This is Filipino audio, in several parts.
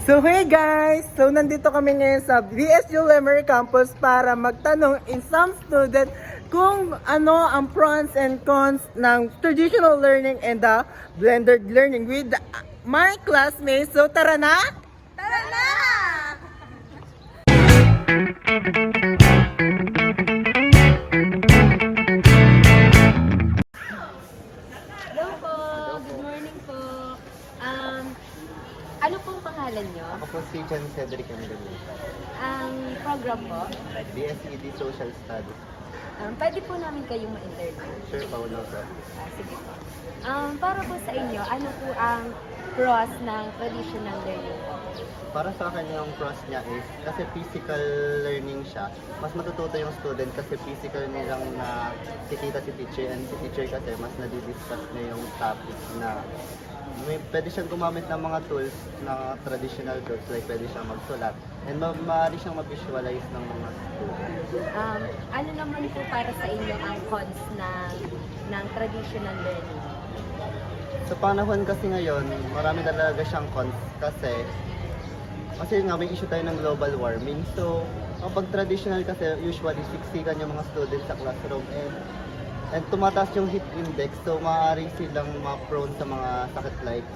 So hey guys! So nandito kami ngayon sa VSU Lemery Campus para magtanong in some student kung ano ang pros and cons ng traditional learning and the blended learning with my classmates. So tara na! Tara na! Hello po, good morning po. Ano pong pangalan nyo? Ako po si John Cedric Angelina. Ang program po, BSED Social Studies. pwede po namin kayong ma-interview. Sure, Paulo po. Sige po. Para po sa inyo, ano po ang pros ng traditional learning po? Para sa akin yung pros niya is, kasi physical learning siya, mas matututo yung student kasi physical nilang na kikita si teacher, and si teacher kasi mas nadidiscuss niya yung topic na pwede siyang gumamit ng mga tools na traditional tools, like pwede siyang magsulat and maaari siyang ma-visualize ng mga students. Ano naman po para sa inyo ang cons ng traditional learning? Sa panahon kasi ngayon, marami talaga siyang cons kasi nga may issue tayo ng global warming. So, kapag traditional kasi usually siksikan yung mga students sa classroom and tumataas yung heat index, so maaari silang ma-prone sa mga sakit like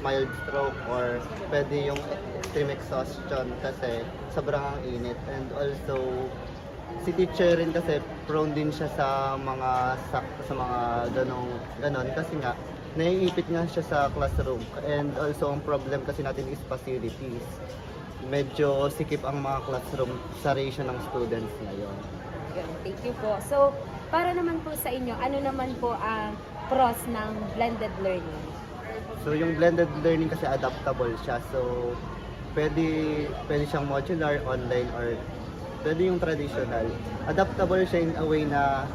mild stroke or pwede yung extreme exhaustion kasi sobrang ang init. And also, si teacher rin kasi prone din siya sa mga ganon kasi nga naiipit nga siya sa classroom. And also ang problem kasi natin is facilities. Medyo sikip ang mga classroom sa ratio ng students ngayon. Thank you po. So, para naman po sa inyo, ano naman po ang pros ng blended learning? So yung blended learning kasi adaptable siya. So pwede siyang modular, online, or pwede yung traditional. Adaptable siya in a way na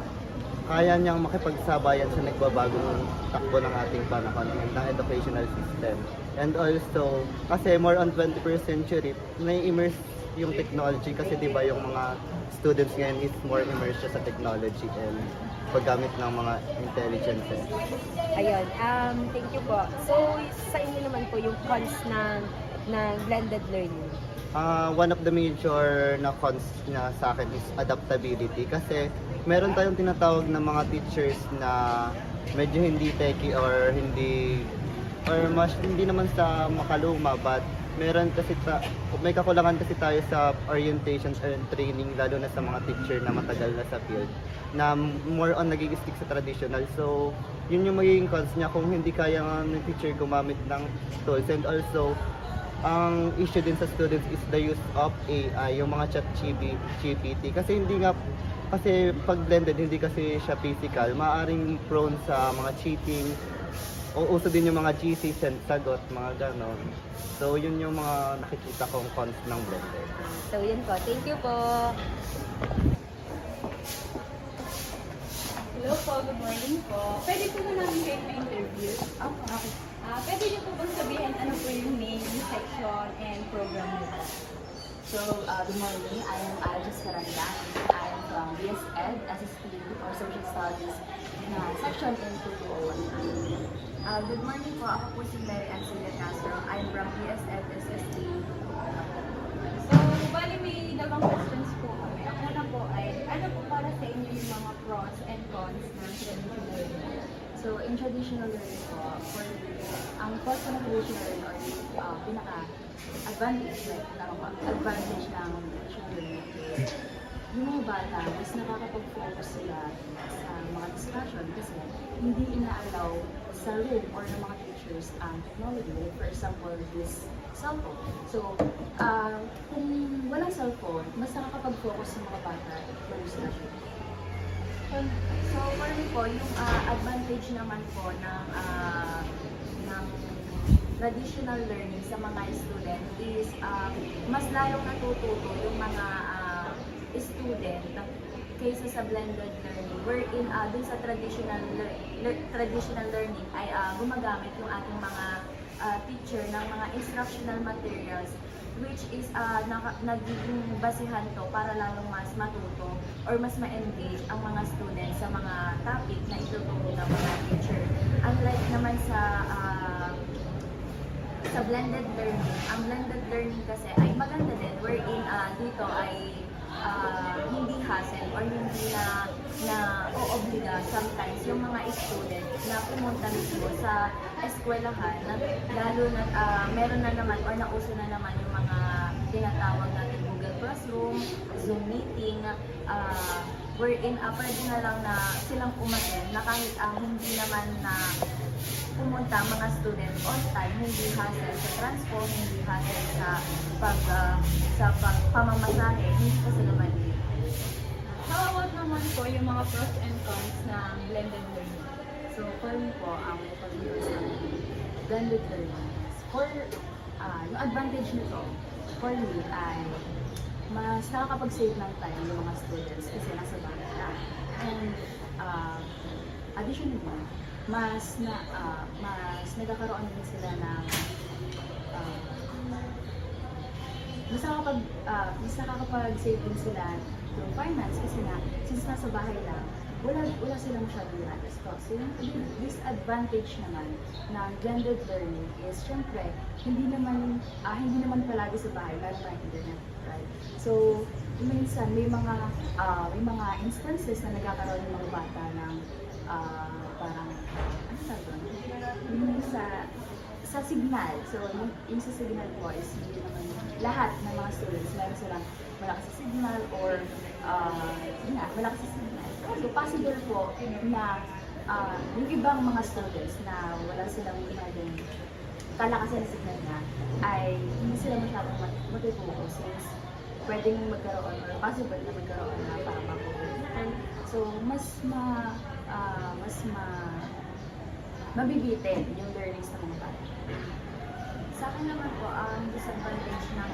kaya niyang makipagsabayan sa nagbabagong takbo ng ating panahon and ng educational system. And also, kasi more on 21st century, nai-immerse yung technology kasi di ba yung mga students ngayon is more immersed sa technology and paggamit ng mga intelligences. Ayun, thank you po. So, sa inyo naman po yung cons ng blended learning. One of the major na cons na sa akin is adaptability kasi meron tayong tinatawag na mga teachers na medyo hindi techy or hindi naman sa makaluma, but meron kasi may kakulangan kasi tayo sa orientation and training, lalo na sa mga teacher na matagal na sa field na more on nagiging-stick sa traditional. So yun yung magiging cons niya kung hindi kaya ng teacher gumamit ng tools. And also ang issue din sa students is the use of AI, yung mga chat GPT kasi pag blended hindi kasi siya physical, maaaring prone sa mga cheating. Uso din yung mga GC, send sagot, mga ganon. So yun yung mga nakikita kong cons ng blended. So, yun po. Thank you po. Hello po, good morning po. Pwede po na namin kayo ma-interview? Okay. Pwede niyo po bang sabihin ano po yung name, section, and program niyo po? So, good morning. I am Aljaz Caranda. I am from BSED SST or Social Studies section in 2201. Good morning po. Ako po si Mary Ancilla Castro. I'm from BSED SST. So, bali may dalawang questions po kami. Ang una po ay, ano po para sa inyo yung mga pros and cons ng traditional learning? So, in traditional learning po, ang pros ng traditional learning or pinaka-advantage ng traditional learning is yung mga bata, mas nakakapag-focus sila sa mga discussion kasi hindi inaalaw sa room or ng mga teachers ang technology. Like for example, this cellphone. So, kung walang cellphone, mas nakakapag-focus sa mga bata sa discussion. So, for me po, yung advantage naman po ng traditional learning sa mga student is mas lalong natututo yung mga student kaysa sa blended learning, wherein dun sa traditional learning ay gumagamit yung ating mga teacher ng mga instructional materials, which is nagiging basihan to para lalong mas matuto or mas ma-engage ang mga students sa mga topic na ituturo ng mga teacher. Unlike naman sa sa blended learning, ang blended learning kasi ay maganda din wherein dito ay hindi hassle or hindi na oobliga sometimes yung mga student na pumunta mismo sa eskwelahan na lalo na meron na naman or nauso na naman yung mga tinatawag natin Google Classroom, Zoom meeting, wherein pwede na lang na silang umattend na kahit hindi naman na pumunta mga student on time, hindi hassle sa transport, hindi hassle sa pamamasahe, hindi pa sila mali. How about naman po yung mga pros and cons ng blended learning? So, for me po, ang blended learning, for yung advantage nito, for me ay mas nakakapag-save ng time yung mga students kasi nasa bahay na. And additionally, mas nagkakaroon din sila ng mas nakakapag-save din sila through finance kasi nga, since nasa bahay lang, wala sila masyadong ginagasto. So, yung disadvantage naman ng blended learning is, syempre, hindi naman palagi sa bahay, lalo na internet, right? So, minsan, may mga instances na nagkakaroon ng mga bata ng parang, ano tawag doon? Yung sa signal. So, yung sa signal po is hindi naman lahat ng mga students, meron silang malakas sa signal or malakas sa signal. So, possible po na yung ibang mga students na wala silang masyadong kalakasan ng signal na ay hindi sila masyadong matututo since pwedeng magkaroon or possible na magkaroon na parang mapupuntan. So, mabibitin yung learnings ng mga bata. Sa akin naman po, ang disadvantage ng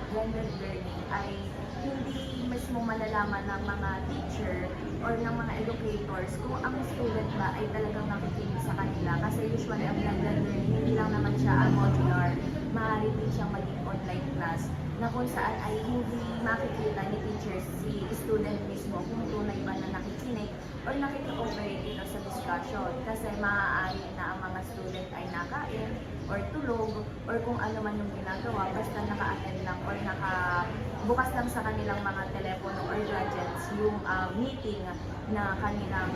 blended learning ay hindi mismo malalaman ng mga teacher or ng mga educators kung ang student ba ay talagang nakikinig sa kanila. Kasi usually ang blended learning, hindi lang naman siya modular, maaari din siyang maging online class na kung saan ay hindi makikita ni teacher si student mismo kung tunay ba na nakikinig or nakikooperate dito sa discussion. Kasi maaari na ang mga student ay nakain or tulog or kung ano man yung ginagawa basta naka-attend lang or bukas lang sa kanilang mga telepono or gadgets yung meeting na kanilang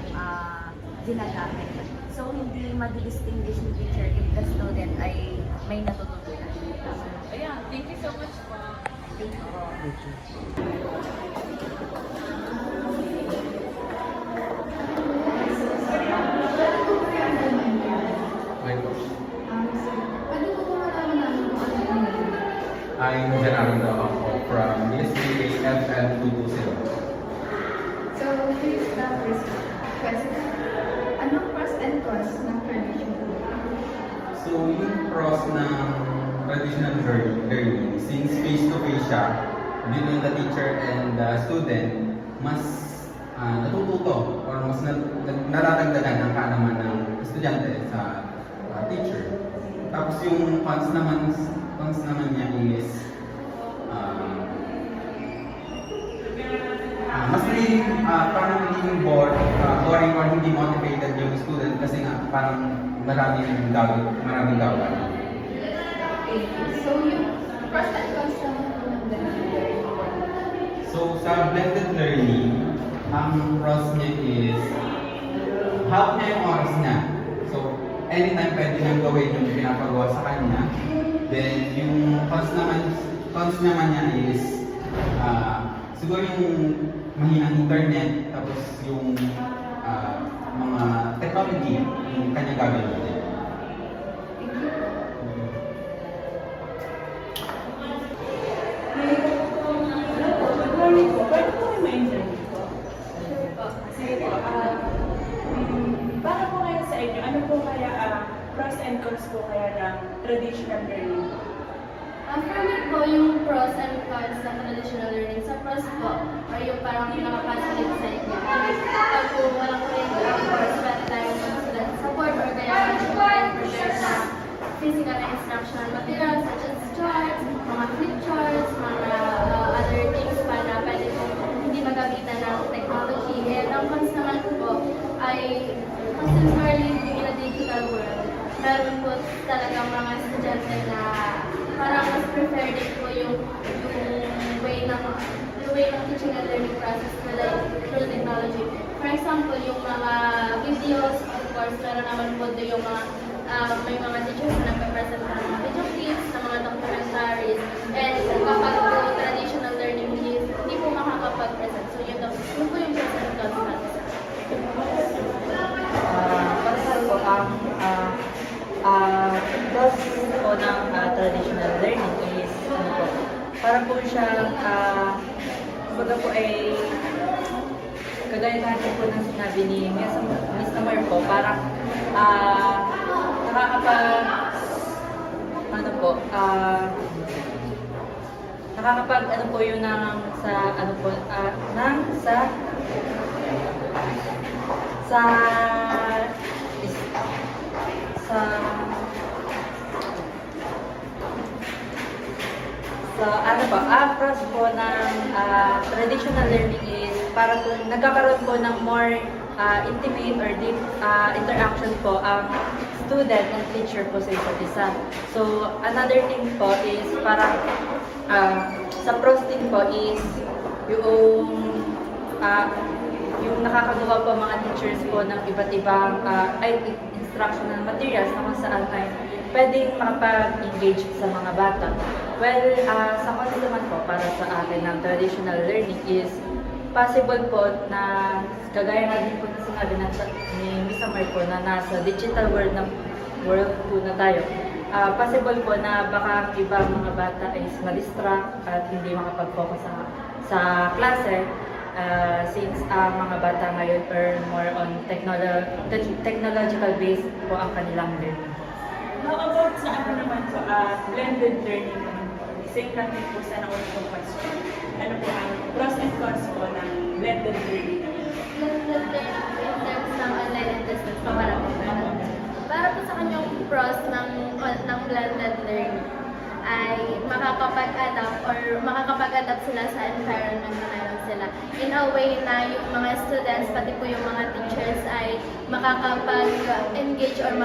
ginagamit. So hindi madi-distinguish ni teacher if the student ay may natututunan. Ayan, thank you so much po. Thank you. Pwede po malaman namin kung ano yung I'm Gerardo ako from DSPA FM 220. So, please start this question. Anong pros and cons ng traditional learning? So, yung pros ng traditional learning, since face-to-face siya, between the teacher and the student, mas natututo or mas natatagdagan ang kaalaman ng estudyante sa teacher. Tapos yung cons naman niya is mas parang naging boring or hindi motivated yung student kasi nga parang maraming gawin. So, yung pros and cons naman po ng blended learning. So sa blended learning, ang pros niya is half niya yung oras niya. So anytime pwede niyang gawin yung pinapagawa sa kanya. Then yung cons naman niya is siguro yung mahinang internet, tapos yung mga technology yung kanya gagawin. Para po kaya sa inyo, ano po kaya pros and cons po kaya ng traditional learning? For me po, yung pros and cons ng traditional learning. Sa pros po, or yung parang pinaka-positive side niya. Pag po walang curriculum or spend time sa student support or kaya prepare na physical and instructional materials such as charts, mga flip charts, mga other things pa na pwede po hindi magamitan ng technology. And ang cons naman po ay since we're living in a digital world, meron po talagang mga estudyante natin na parang mas prefer din po yung way ng teaching and learning process nila through technology. For example, yung mga videos, of course, meron naman po doon yung mga may mga teachers na nagpe-present ng mga video clips, ng mga documentaries, and kapag po traditional learning hindi po makakapag-present. So yun po yung pros and cons natin. Para sa ko, pros po ng traditional learning is, ano po, para po siya, kumbaga po ay, kagaya natin po ng sinabi ni Miss Amar po, parang nakakapag ano po yun sa pros po ng traditional learning is para po nagkakaroon po ng more intimate or deep interaction po ang student and teacher po sa isa't isa. So, another thing po is parang sa pros din po is yung nakakagawa po mga teachers po ng iba't ibang instructional materials na kung saan ay pwedeng makapag-engage sa mga bata. Well, sa cons naman po para sa akin ng traditional learning is possible po na kagaya na din po na sinabi ni Miss Amar po na nasa digital world po na tayo. Possible po na baka ibang mga bata is ma-distract at hindi makapag-focus sa klase since mga bata ngayon are more on technological based po ang kanilang learning. How about sa ano naman po, blended learning naman po. Same lang din po sa naunang kong question. Ano po ang pros and cons po ng blended learning naman? Blended learning in terms ng online and distance pa para po sa kanyang pros ng blended learning ay makakapag-adapt sila sa environment na meron sila. In a way na yung mga students, pati po yung mga teachers ay makakapag-engage or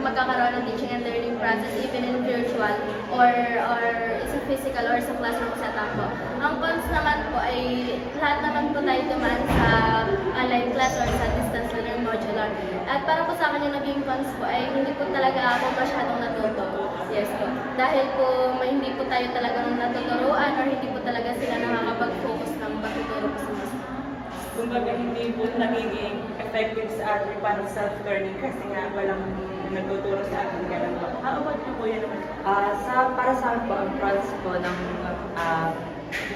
magkakaroon ng teaching and learning process even in virtual or sa physical or sa classroom setup po. Ang cons naman po ay lahat naman po tayo dumaan sa online class or sa distance learning modular. At para po sa akin yung naging cons po ay hindi po talaga ako masyadong natuto. Yes po. Dahil po hindi po tayo talagang natuturuan or hindi po talaga sila nakakapag-focus ng pagtuturo po sa mga Kumbaga hindi po nagiging effective sa ating parang self-learning kasi nga walang nagtuturo sa ating ganun po. How about niyo po yan naman? Para sa akin po, ang pros po ng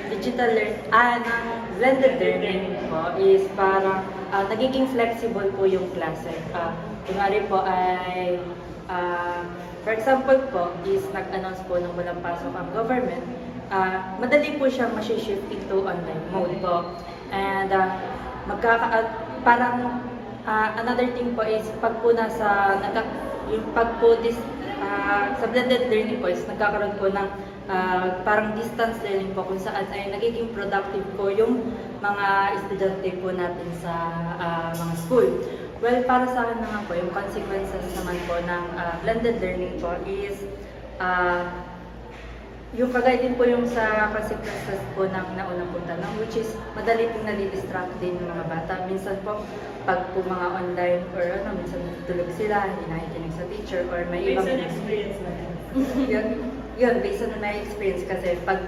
digital ng blended learning po is parang nagiging flexible po yung klase. Kunwari po ay for example po is nag-announce po nung walang pasok ang government, madali po siya ma-shift into online mode po. And parang another thing po is pag po sa blended learning po is nagkakaroon po ng parang distance learning po kung saan ay nagiging productive po yung mga estudyante po natin sa mga school. Well, para sa akin naman po, yung consequences naman po ng blended learning po is yung kagaya din po yung sa consequences po ng naunang punta ng which is madali pong nadidistract din ng mga bata. Minsan po, pag po mga online or minsan tulog sila, hindi nakikinig sa teacher or may ibang... Based on experience na yun, based on my experience kasi pag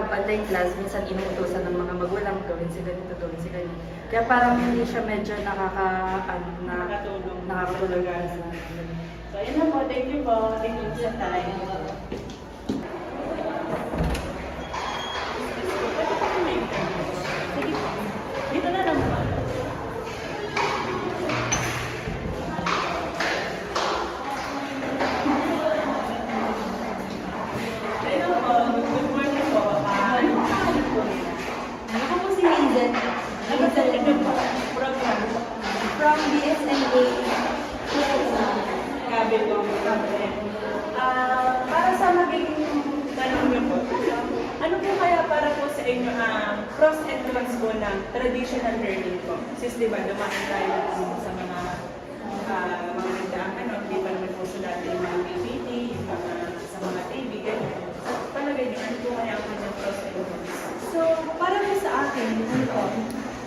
online class, minsan inuutosan ng mga magulang, gawin si ganito, gawin si ganito. Kaya parang hindi siya medyo nakakatulog. So, yun na po. Thank you po. Thank you sa time. Sige po. Dito na lang po. Hello po. Good morning po. Anong pangalan po nila? Ako po si Hazel. Ano sa tingin po? Program. From BSNA. Gabi po. Para sa magiging tanong niyo po, ano po kaya para po sa inyo ang pros and cons po ng traditional learning po? Since diba, dumaan tayo sa mga hindi pa naman po dati yung mga PPT, yung mga sa mga TV, ganyan. At palagay niyo, ano po kaya ang kanyang pros and cons? So, para po sa akin, ano po,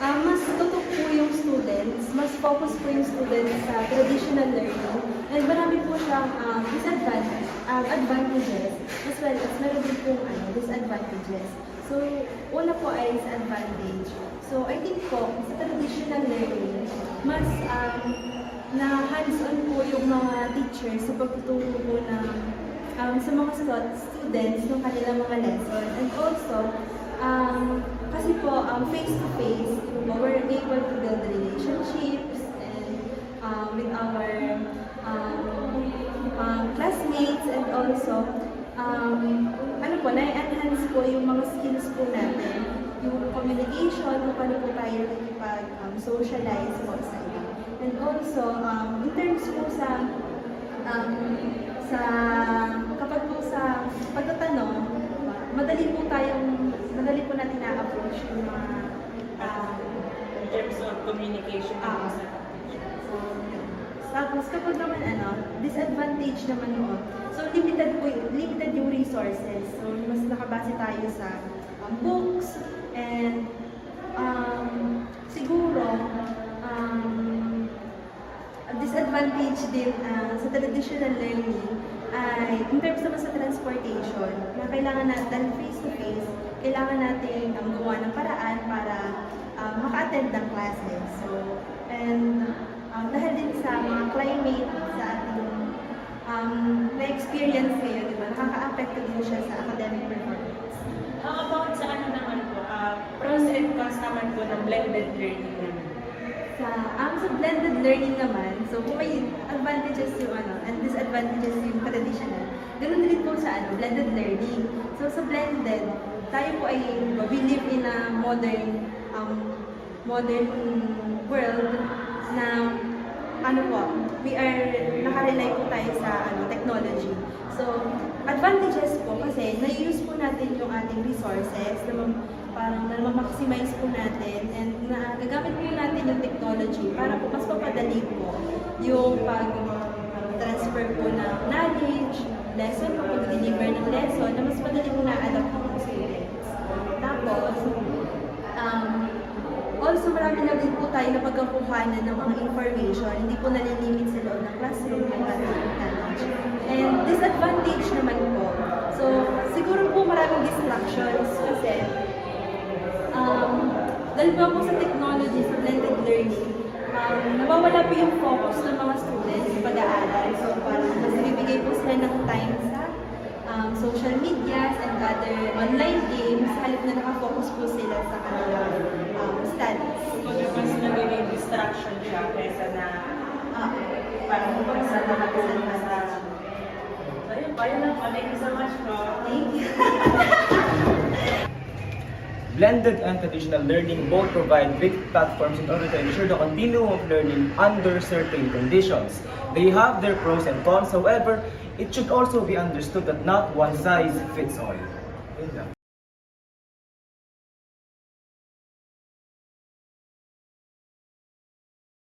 mas tutok po yung students, mas focus po yung students sa traditional learning, and marami po siyang advantages, as well as meron din pong disadvantages. So, una po ay disadvantage. So, I think po, sa traditional learning, mas na hands-on po yung mga teachers sa pagtuturo po ng sa mga students ng kanilang mga lesson. And also, kasi po, face-to-face, we're able to build relationships and with our classmates, and also, ano po, na-enhance po yung mga skills po natin, yung communication, kung paano po tayo nakipag-socialize po sa iba. And also, in terms po kapag po sa pagtatanong, madali po natin na-approach yung mga In terms of communication ng mga sa tapos kapag naman disadvantage naman po. So limited yung resources. So mas nakabase tayo sa books, and siguro disadvantage din sa traditional learning ay in terms naman sa transportation, na kailangan natin face-to-face, kailangan natin gumawa ng paraan para maka-attend ng classes. So, and dahil din sa mga climate sa ating na-experience ngayon, di ba, nakaka-apekto din siya sa academic performance. How about sa ano naman po, pros and cons naman po ng blended learning naman? Sa blended learning naman, so kung may advantages yung and disadvantages yung traditional, ganoon din po sa blended learning. So sa blended, tayo po ay we live in a modern world na nakarely po tayo sa technology. So, advantages po kasi na-use po natin yung ating resources, parang na-maximize po natin, and nagagamit po natin yung technology para po mas mapadali po yung pag-transfer po ng knowledge, lesson po, pag-deliver ng lesson, na mas madali po na-adapt po ng students. Tapos, also, marami na din po tayo na pagkakuhanan ng mga information, hindi po nalilimit sa loob ng classroom ng ating knowledge. And disadvantage naman po, so siguro po maraming distractions kasi dahil po sa technology, sa blended learning, nawawala po yung focus ng mga students sa pag-aaral. So parang mas bibigay po sila ng time sa social medias and other online games, halip na nakafocus po sila sa kanilang studies. So, mas nagiging distraction siya kaysa na parang sa mga distraction. So, yun po, yun lang po. Thank you so much po. Thank you. Blended and traditional learning both provide big platforms in order to ensure the continuum of learning under certain conditions. They have their pros and cons, however, it should also be understood that not one size fits all. Yun lang.